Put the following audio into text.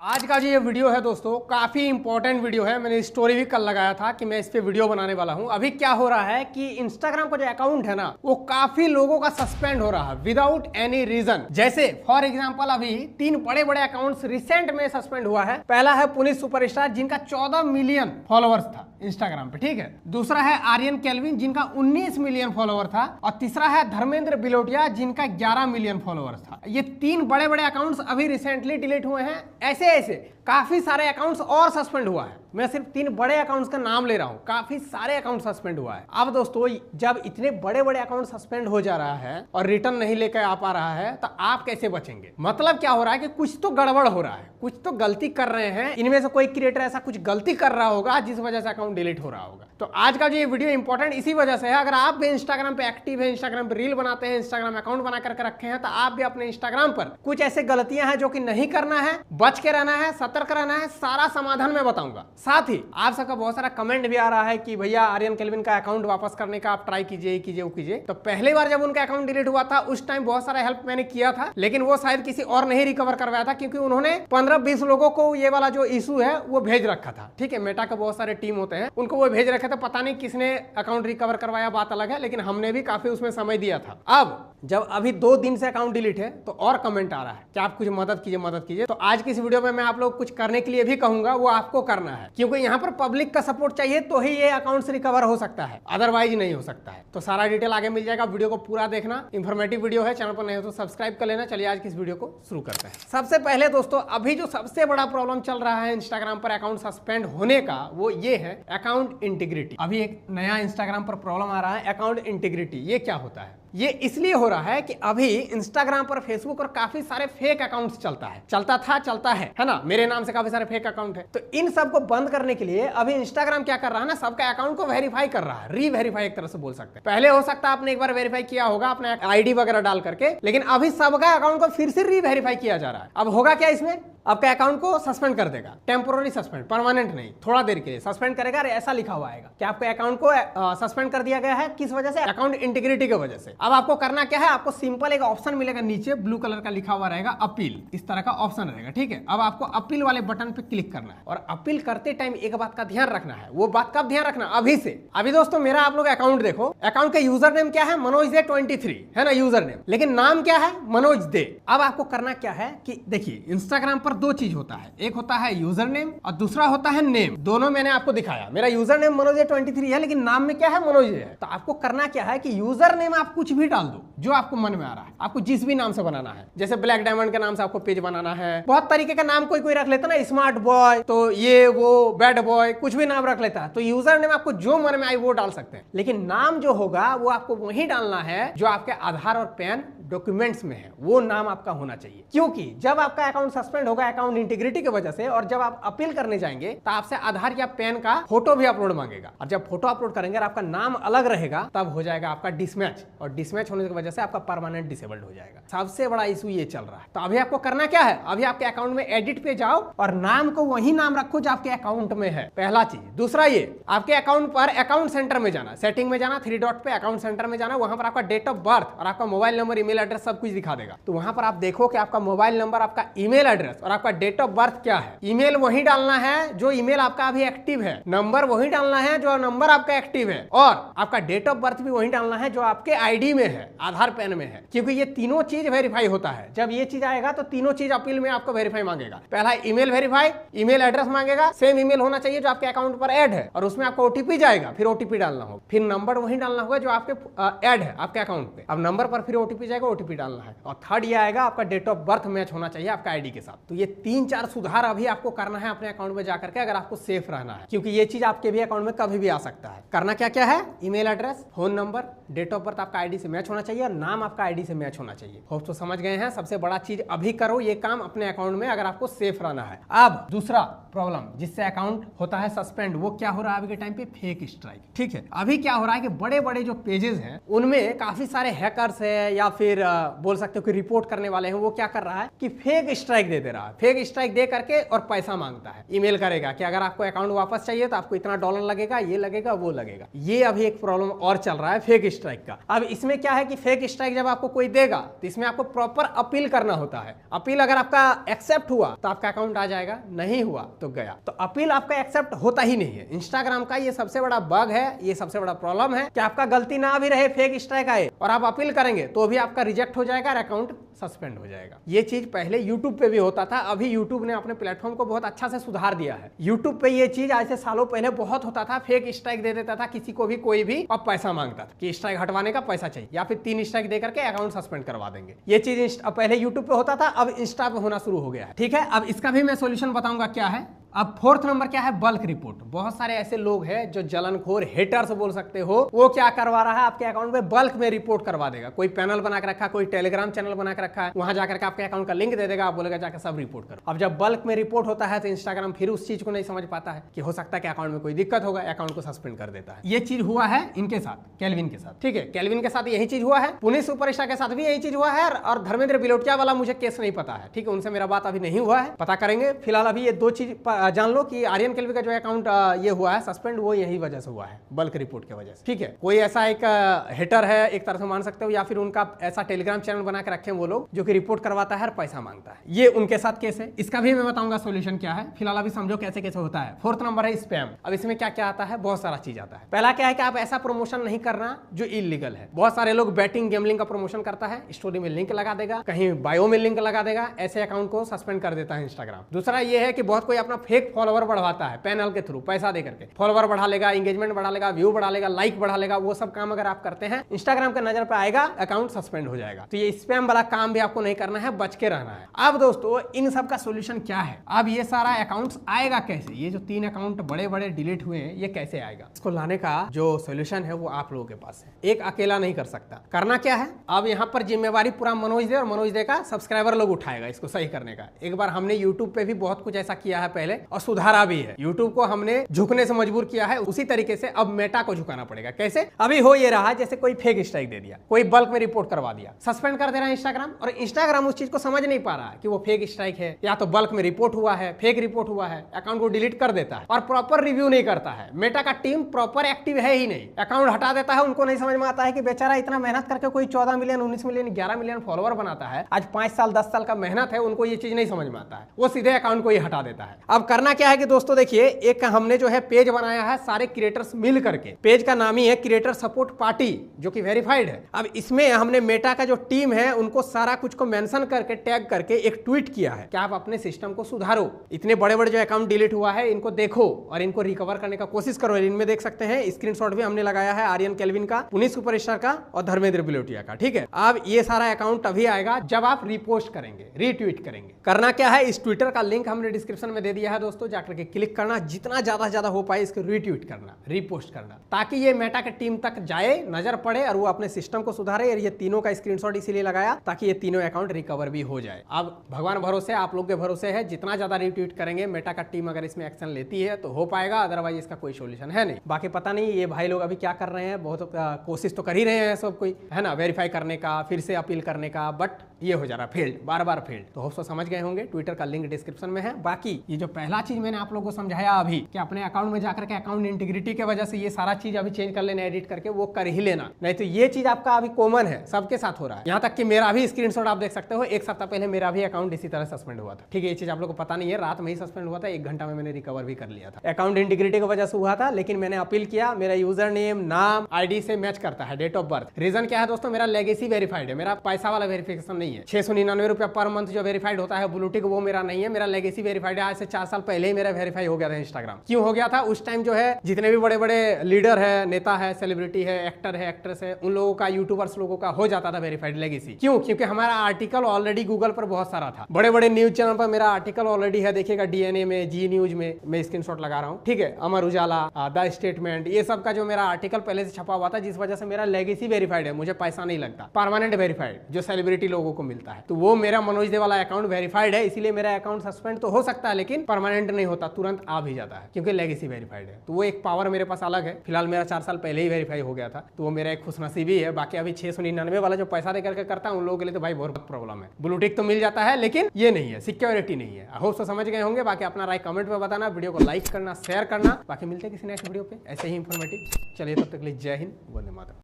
आज का जो ये वीडियो है दोस्तों काफी इंपॉर्टेंट वीडियो है। मैंने स्टोरी भी कल लगाया था कि मैं इस पे वीडियो बनाने वाला हूं। अभी क्या हो रहा है कि इंस्टाग्राम का जो अकाउंट है ना वो काफी लोगों का सस्पेंड हो रहा है विदाउट एनी रीजन। जैसे फॉर एग्जांपल अभी 3 बड़े बड़े अकाउंट्स रिसेंट में सस्पेंड हुआ है। पहला है पुनीत सुपरस्टार जिनका 14 मिलियन फॉलोअर्स था इंस्टाग्राम पे, ठीक है। दूसरा है आर्यन केल्विन जिनका 19 मिलियन फॉलोअर था और तीसरा है धर्मेंद्र बिलोटिया जिनका 11 मिलियन फॉलोअर्स था। ये 3 बड़े बड़े अकाउंट्स अभी रिसेंटली डिलीट हुए हैं। ऐसे काफी सारे अकाउंट्स और सस्पेंड हुआ है। मैं सिर्फ 3 बड़े अकाउंट्स का नाम ले रहा हूं, काफी सारे अकाउंट सस्पेंड हुआ है। अब दोस्तों जब इतने बड़े बड़े अकाउंट सस्पेंड हो जा रहा है और रिटर्न नहीं लेकर आ पा रहा है तो आप कैसे बचेंगे? मतलब क्या हो रहा है कि कुछ तो गड़बड़ हो रहा है, कुछ तो गलती कर रहे हैं। इनमें से कोई क्रिएटर ऐसा कुछ गलती कर रहा होगा जिस वजह से अकाउंट डिलीट हो रहा होगा। तो आज का जो ये वीडियो इंपॉर्टेंट इसी वजह से है। अगर आप भी इंस्टाग्राम पे एक्टिव है, इंस्टाग्राम पे रील बनाते हैं, इंस्टाग्राम अकाउंट बना करके रखे हैं, तो आप भी अपने इंस्टाग्राम पर कुछ ऐसे गलतियां हैं जो कि नहीं करना है, बच के रहना है, सतर्क रहना है। सारा समाधान मैं बताऊंगा। साथ ही आप सबका बहुत सारा कमेंट भी आ रहा है कि भैया आर्यन केल्विन का अकाउंट वापस करने का आप ट्राई कीजिए वो कीजिए। तो पहली बार जब उनका अकाउंट डिलीट हुआ था उस टाइम बहुत सारा हेल्प मैंने किया था, लेकिन वो शायद किसी और नहीं रिकवर करवाया था क्योंकि उन्होंने 15-20 लोगों को ये वाला जो इशू है वो भेज रखा था। ठीक है, मेटा का बहुत सारे टीम होते हैं, उनको वो भेज रखे थे। पता नहीं किसने अकाउंट रिकवर करवाया, बात अलग है, लेकिन हमने भी काफी उसमें समय दिया था। अब जब अभी 2 दिन से अकाउंट डिलीट है तो और कमेंट आ रहा है कि आप कुछ मदद कीजिए। तो आज की इस वीडियो में मैं आप लोग कुछ करने के लिए भी कहूंगा, वो आपको करना है क्योंकि यहाँ पर पब्लिक का सपोर्ट चाहिए तो ही ये अकाउंट से रिकवर हो सकता है, अदरवाइज नहीं हो सकता है। तो सारा डिटेल आगे मिल जाएगा, वीडियो को पूरा देखना। इंफॉर्मेटिव वीडियो है, चैनल पर नहीं हो तो सब्सक्राइब कर लेना। चलिए आज की इस वीडियो को शुरू करते हैं। सबसे पहले दोस्तों अभी जो सबसे बड़ा प्रॉब्लम चल रहा है इंस्टाग्राम पर अकाउंट सस्पेंड होने का वो ये है अकाउंट इंटीग्रिटी। अभी एक नया इंस्टाग्राम पर प्रॉब्लम आ रहा है अकाउंट इंटीग्रिटी। ये क्या होता है? ये इसलिए हो रहा है कि अभी इंस्टाग्राम पर, फेसबुक और काफी सारे फेक अकाउंट्स चलता है ना। मेरे नाम से काफी सारे फेक अकाउंट है। तो इन सब को बंद करने के लिए अभी इंस्टाग्राम क्या कर रहा है ना, सबका अकाउंट को वेरीफाई कर रहा है, री-वेरीफाई एक तरह से बोल सकते हैं। पहले हो सकता है आपने एक बार वेरीफाई किया होगा अपने आईडी वगैरह डाल करके, लेकिन अभी सबका अकाउंट को फिर से री-वेरीफाई किया जा रहा है। अब होगा क्या इसमें, आपके अकाउंट को सस्पेंड कर देगा, टेम्पोररी सस्पेंड, परमानेंट नहीं, थोड़ा देर के लिए सस्पेंड करेगा। ऐसा लिखा हुआ आएगा कि आपके अकाउंट को सस्पेंड कर दिया गया है। किस वजह से? अकाउंट इंटीग्रिटी की वजह से। अब आपको करना क्या है, आपको सिंपल एक ऑप्शन मिलेगा नीचे, ब्लू कलर का लिखा हुआ रहेगा अपील, इस तरह का ऑप्शन रहेगा। ठीक है, अब आपको अपील वाले बटन पे क्लिक करना है और अपील करते टाइम एक बात का ध्यान रखना है। वो बात का ध्यान रखना अभी से। अभी दोस्तों मेरा आप लोग अकाउंट देखो, अकाउंट का यूजर नेम क्या है, मनोज दे 23 है ना यूजर नेम, लेकिन नाम क्या है, मनोज दे। अब आपको करना क्या है कि देखिए इंस्टाग्राम पर 2 चीज होता है, एक होता है यूजर नेम और दूसरा होता है नेम। दोनों मैंने आपको दिखाया। मेरा यूजर नेम मनोज 23 है लेकिन नाम में क्या है, मनोज है। तो आपको करना क्या है कि यूजर नेम आप कुछ भी डाल दो जो आपको मन में आ रहा है, आपको जिस भी नाम से बनाना है। जैसे ब्लैक डायमंड के नाम से आपको पेज बनाना है, बहुत तरीके का नाम कोई रख लेता ना, स्मार्ट बॉय, तो ये वो बैड बॉय, कुछ भी नाम रख लेता है। तो यूजर नेम आपको जो मन में आए वो डाल सकते हैं, लेकिन नाम जो होगा वो आपको वही डालना है जो आपके आधार और पैन डॉक्यूमेंट्स में है, वो नाम आपका होना चाहिए। क्योंकि जब आपका अकाउंट सस्पेंड होगा अकाउंट इंटीग्रिटी की वजह से, और जब आप अपील करने जाएंगे तो आपसे आधार या पैन का फोटो भी अपलोड मांगेगा, और जब फोटो अपलोड करेंगे और आपका नाम अलग रहेगा तब हो जाएगा आपका डिसमैच, और डिसमैच होने की वजह से आपका परमानेंट डिसेबल्ड हो जाएगा। सबसे बड़ा इशू ये चल रहा है। तो अभी आपको करना क्या है, अभी आपके अकाउंट में एडिट पे जाओ और नाम को वही नाम रखो जो आपके अकाउंट में है, पहला चीज। दूसरा ये आपके अकाउंट पर अकाउंट सेंटर में जाना, सेटिंग में जाना, 3 डॉट पे अकाउंट सेंटर में जाना, वहां पर आपका डेट ऑफ बर्थ और आपका मोबाइल नंबर, ईमेल एड्रेस सब कुछ दिखा देगा। तो वहां पर आप देखो कि आपका मोबाइल नंबर, आपका ईमेल एड्रेस और आपका डेट ऑफ बर्थ क्या है। ईमेल वही डालना है जो ईमेल आपका अभी एक्टिव है, नंबर वही डालना है जो नंबर आपका एक्टिव है, और आपका डेट ऑफ बर्थ भी वही डालना है जो आपके आईडी में है, आधार पैन में है। क्योंकि ये तीनों चीज वेरीफाई होता है। जब ये चीज आएगा तो तीनों चीज अपील में आपको वेरीफाई मांगेगा। पहला ईमेल वेरीफाई, ईमेल एड्रेस मांगेगा, सेम ईमेल होना चाहिए जो आपके अकाउंट पर ऐड है, और उसमें आपको ओटीपी जाएगा, फिर ओटीपी डालना होगा, फिर नंबर वही डालना होगा जो आपके ऐड है आपके अकाउंट पे। अब नंबर पर फिर ओटीपी जाएगा, ओटीपी डालना है, और थर्ड ये आएगा आपका डेट ऑफ बर्थ मैच होना चाहिए आपका आईडी के साथ। तो ये 3-4 सुधार अभी आपको करना है अपने अकाउंट में जाकर के, अगर आपको सेफ रहना है, क्योंकि ये चीज आपके भी अकाउंट में कभी भी आ सकता है। करना क्या क्या है, email address, phone number, date of birth आपका आईडी से मैच होना चाहिए और नाम आपका आईडी से मैच होना चाहिए। होप तो समझ गए हैं। सबसे बड़ा चीज अभी करो ये काम अपने अकाउंट में, अगर आपको सेफ रहना है। अब दूसरा प्रॉब्लम जिससे अकाउंट होता है सस्पेंड, वो क्या हो रहा है अभी के टाइम पे, फेक स्ट्राइक। ठीक है, अभी क्या हो रहा है कि बड़े बड़े जो पेजेस हैं उनमें काफी सारे हैकर्स है या फिर बोल सकते हो कि रिपोर्ट करने वाले हैं, वो क्या कर रहा है कि फेक स्ट्राइक दे रहा है। फेक स्ट्राइक दे करके और पैसा मांगता है, ईमेल करेगा कि अगर आपको अकाउंट वापस चाहिए तो आपको इतना $, लगेगा, ये लगेगा, वो लगेगा। ये अभी एक प्रॉब्लम और चल रहा है फेक स्ट्राइक का। अब इसमें क्या है कि फेक स्ट्राइक जब आपको कोई देगा तो इसमें आपको प्रॉपर अपील करना होता है। अपील अगर आपका एक्सेप्ट हुआ तो आपका अकाउंट आ जाएगा, नहीं हुआ तो गया। तो अपील आपका एक्सेप्ट होता ही नहीं है। इंस्टाग्राम का ये सबसे बड़ा बग है, ये सबसे बड़ा प्रॉब्लम है कि आपका गलती ना भी रहे, फेक स्ट्राइक आए और आप अपील करेंगे तो भी आपका रिजेक्ट हो जाएगा और अकाउंट सस्पेंड हो जाएगा। ये चीज पहले YouTube पे भी होता था, अभी YouTube ने अपने प्लेटफॉर्म को बहुत अच्छा से सुधार दिया है। YouTube पे ये चीज आज से सालों पहले बहुत होता था, फेक स्ट्राइक दे देता था किसी को भी, कोई भी, और पैसा मांगता था कि स्ट्राइक हटवाने का पैसा चाहिए या फिर 3 स्ट्राइक देकर के अकाउंट सस्पेंड करवा देंगे। ये चीज पहले YouTube पे होता था, अब इंस्टा पे होना शुरू हो गया है। ठीक है, अब इसका भी मैं सोल्यूशन बताऊंगा क्या है। अब 4th नंबर क्या है, बल्क रिपोर्ट। बहुत सारे ऐसे लोग हैं जो जलनखोर हेटर्स बोल सकते हो, वो क्या करवा रहा है, आपके अकाउंट में बल्क में रिपोर्ट करवा देगा। कोई पैनल बना के रखा है, कोई टेलीग्राम चैनल बना के रखा है, वहां जाकर के आपके अकाउंट का लिंक दे देगा, आप बोलेगा जाकर सब रिपोर्ट करो। अब जब बल्क में रिपोर्ट होता है तो इंस्टाग्राम फिर उस चीज को नहीं समझ पाता है कि हो सकता है कि अकाउंट में कोई दिक्कत होगा, अकाउंट को सस्पेंड कर देता है। ये चीज हुआ है इनके साथ, केल्विन के साथ। ठीक है, केल्विन के साथ यही चीज हुआ है, पुनीत सुपरस्टार के साथ भी यही चीज हुआ है, और धर्मेंद्र बिलोटिया वाला मुझे केस नहीं पता है। ठीक है, उनसे मेरा बात अभी नहीं हुआ है, पता करेंगे। फिलहाल अभी ये 2 चीज जान लो कि आर्यन केल्वी का जो अकाउंट ये हुआ है सस्पेंड, वो यही वजह से हुआ है, बल्क रिपोर्ट की वजह से। ठीक है, कोई ऐसा एक हेटर है एक तरह से मान सकते हो, या फिर उनका ऐसा टेलीग्राम चैनल बना के रखे वो लोग जो कि रिपोर्ट करवाता है और पैसा मांगता है, ये उनके साथ केस है। इसका भी मैं बताऊंगा सोल्यूशन क्या है। फिलहाल अभी समझो कैसे कैसे होता है। 4th नंबर है स्पैम। अब इसमें क्या क्या आता है, बहुत सारा चीज आता है। पहला क्या है कि आप ऐसा प्रमोशन नहीं करना जो इलीगल है। बहुत सारे लोग बैटिंग गैम्बलिंग का प्रमोशन करता है, स्टोरी में लिंक लगा देगा, कहीं बायो में लिंक लगा देगा, ऐसे अकाउंट को सस्पेंड कर देता है इंस्टाग्राम। दूसरा ये है कि बहुत कोई अपना फेक फॉलोवर बढ़वाता है पैनल के थ्रू, पैसा दे करके फॉलोवर बढ़ा लेगा, एंगेजमेंट बढ़ा लेगा, व्यू बढ़ा लेगा, लाइक बढ़ा लेगा। वो सब काम अगर आप करते हैं इंस्टाग्राम के नजर पे आएगा, अकाउंट सस्पेंड हो जाएगा। तो ये स्पैम वाला काम भी आपको नहीं करना है, बच के रहना है। अब दोस्तों इन सब का सोल्यूशन क्या है, अब ये सारा अकाउंट्स आएगा कैसे, ये जो 3 अकाउंट बड़े बड़े डिलीट हुए हैं ये कैसे आएगा, इसको लाने का जो सोल्यूशन है वो आप लोगों के पास है। एक अकेला नहीं कर सकता। करना क्या है, अब यहाँ पर जिम्मेवारी पूरा मनोज दे, और मनोज दे का सब्सक्राइबर लोग उठाएगा इसको सही करने का। एक बार हमने यूट्यूब पे भी बहुत कुछ ऐसा किया है पहले और सुधारा भी है। यूट्यूब को हमने झुकने से मजबूर किया है, उसी तरीके से अब मेटा को झुकाना पड़ेगा। कैसे, अभी हो ये रहा जैसे कोई फेक स्ट्राइक दे दिया, कोई बल्क में रिपोर्ट करवा दिया, सस्पेंड कर दे रहा है इंस्टाग्राम, और इंस्टाग्राम उस चीज को समझ नहीं पा रहा है कि वो फेक स्ट्राइक है या तो बल्क में रिपोर्ट हुआ है, फेक रिपोर्ट हुआ है, अकाउंट को डिलीट कर देता है और प्रॉपर रिव्यू नहीं करता है। मेटा का टीम प्रॉपर एक्टिव है ही नहीं, अकाउंट हटा देता है। उनको नहीं समझ में आता है कि बेचारा इतना मेहनत करके कोई 14 मिलियन 19 मिलियन 11 मिलियन फॉलोवर बनाता है, आज 5 साल 10 साल का मेहनत है, उनको ये चीज नहीं समझ में आता है, वो सीधे अकाउंट को ही हटा देता है। अब करना क्या है कि दोस्तों देखिए, एक हमने जो है पेज बनाया है सारे क्रिएटर्स मिल करके, पेज का नाम ही है क्रिएटर सपोर्ट पार्टी, जो कि वेरीफाइड है। अब इसमें हमने मेटा का जो टीम है उनको सारा कुछ को मेंशन करके टैग करके एक ट्वीट किया है कि आप अपने सिस्टम को सुधारो, इतने बड़े बड़े जो अकाउंट डिलीट हुआ है इनको देखो और इनको रिकवर करने का कोशिश करो। इनमें देख सकते हैं स्क्रीनशॉट भी हमने लगाया है, आर्यन केल्विन का, पुनीत सुपरस्टार का और धर्मेंद्र बिलोटिया का। ठीक है, अब ये सारा अकाउंट अभी आएगा जब आप रिपोस्ट करेंगे, रीट्वीट करेंगे। करना क्या है, इस ट्विटर का लिंक हमने डिस्क्रिप्शन में दे दिया है दोस्तों, जाकर के क्लिक करना, जितना ज्यादा हो पाए इसको रीट्वीट करना, रीपोस्ट करना, ताकि ये मेटा के टीम तक जाए, नजर पड़े और वो अपने सिस्टम को सुधारे। और ये तीनों का स्क्रीनशॉट इसीलिए लगाया ताकि ये तीनों अकाउंट रिकवर भी हो जाए। अब भगवान भरोसे, आप लोग के भरोसे है, जितना ज्यादा रीट्वीट करेंगे मेटा का टीम अगर इसमें एक्शन लेती है तो हो पाएगा, अदरवाइज इसका कोई सोल्यूशन है नहीं। बाकी पता नहीं ये भाई लोग अभी क्या कर रहे हैं, बहुत कोशिश तो कर ही रहे हैं सब कोई, है ना, वेरीफाई करने का, फिर से अपील करने का, बट ये हो जा रहा फेल्ड, बार बार फेल्ड। तो होप सो समझ गए होंगे, ट्विटर का लिंक डिस्क्रिप्शन में है। बाकी ये जो पहला चीज मैंने आप लोगों को समझाया अभी कि अपने अकाउंट में जाकर के अकाउंट इंटीग्रिटी की वजह से ये सारा चीज अभी चेंज कर लेना, एडिट करके वो कर ही लेना, नहीं तो ये चीज आपका अभी कॉमन है, सबके साथ हो रहा है। यहाँ तक कि मेरा भी स्क्रीनशॉट आप देख सकते हो, 1 सप्ताह पहले मेरा भी अकाउंट इसी तरह सस्पेंड हुआ था। ठीक है, ये चीज आप लोग को पता नहीं है, रात में ही सस्पेंड हुआ था, 1 घंटा में मैंने रिकवर भी कर लिया था। अकाउंट इंटीग्रिटी की वजह से हुआ था, लेकिन मैंने अपील किया, मेरा यूजर नेम, नाम, आईडी से मैच करता है, डेट ऑफ बर्थ। रीजन क्या है दोस्तों, मेरा लेगेसी वेरीफाइड है, मेरा पैसा वाला वेरिफिकेशन नहीं है। 699 रुपया पर मंथ जो वेरीफाइड होता है ब्लू टिक, वो मेरा नहीं है, मेरा लेगेसी वेरीफाइड है। आज से 4 साल पहले ही मेरा वेरीफाई हो गया था इंस्टाग्राम। क्यों हो गया था, उस टाइम जो है जितने भी बड़े बड़े लीडर है, नेता है, सेलिब्रिटी है, एक्टर है, एक्ट्रेस है, उन लोगों का, यूट्यूबर्स लोगों का हो जाता था वेरीफाइड लेगेसी। क्यों, क्योंकि हमारा आर्टिकल ऑलरेडी गूगल पर बहुत सारा था, बड़े बड़े न्यूज चैनल पर मेरा आर्टिकल ऑलरेडी है, देखिएगा डीएनए में, जी न्यूज में, मैं स्क्रीनशॉट लगा रहा हूँ। ठीक है, अमर उजाला, द स्टेटमेंट, ये सब का जो मेरा आर्टिकल पहले से छपा हुआ था, जिस वजह से मेरा लेगेसी वेरीफाइड है, मुझे पैसा नहीं लगता। परमानेंट वेरीफाइड जो सेलिब्रिटी लोगों को मिलता है, तो वो मेरा मनोज दे वाला अकाउंट वेरीफाइड है, इसीलिए मेरा अकाउंट सस्पेंड तो हो सकता है लेकिन परमानेंट नहीं होता, तुरंत आ भी जाता है क्योंकि लेगेसी वेरीफाइड है। तो वो एक पावर मेरे पास अलग है। फिलहाल मेरा 4 साल पहले ही वेरीफाई हो गया था, तो वो मेरा एक खुशनसीबी है। बाकी अभी 699 वाला जो पैसा देकर के करता है उन लोगों के लिए तो भाई बहुत प्रॉब्लम है। ब्लू टिक तो मिल जाता है लेकिन ये नहीं है, सिक्योरिटी नहीं है। होप तो समझ गए होंगे। बाकी अपना राय कमेंट में बताना, वीडियो को लाइक करना, शेयर करना। बाकी मिलते हैं किसी नेक्स्ट वीडियो पे ऐसे ही इंफॉर्मेटिव। चलिए तब तक के लिए जय हिंद, वंदे मातरम।